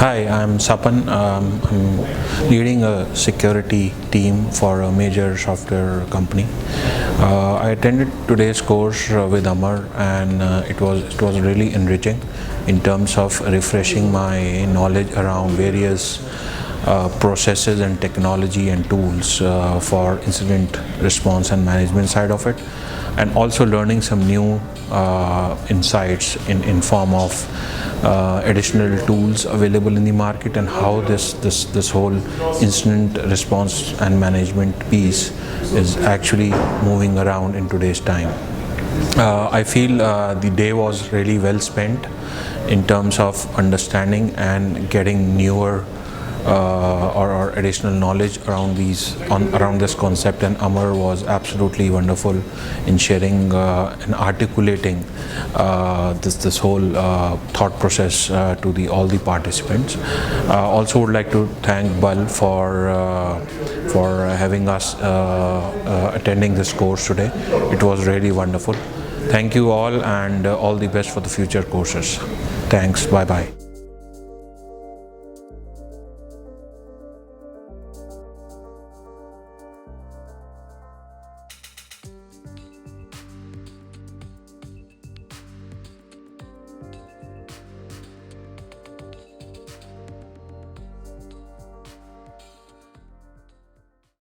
Hi, I'm Sapan. I'm leading a security team for a major software company. I attended today's course with Amar, and it was really enriching in terms of refreshing my knowledge around various processes and technology and tools for incident response and management side of it, and also learning some new insights in form of additional tools available in the market, and how this whole incident response and management piece is actually moving around in today's time. I feel the day was really well spent in terms of understanding and getting newer or additional knowledge around around this concept, and Amar was absolutely wonderful in sharing and articulating this whole thought process to all the participants. Also would like to thank Bal for having us attending this course today. It was really wonderful. Thank you all, and all the best for the future courses. Thanks. Bye bye.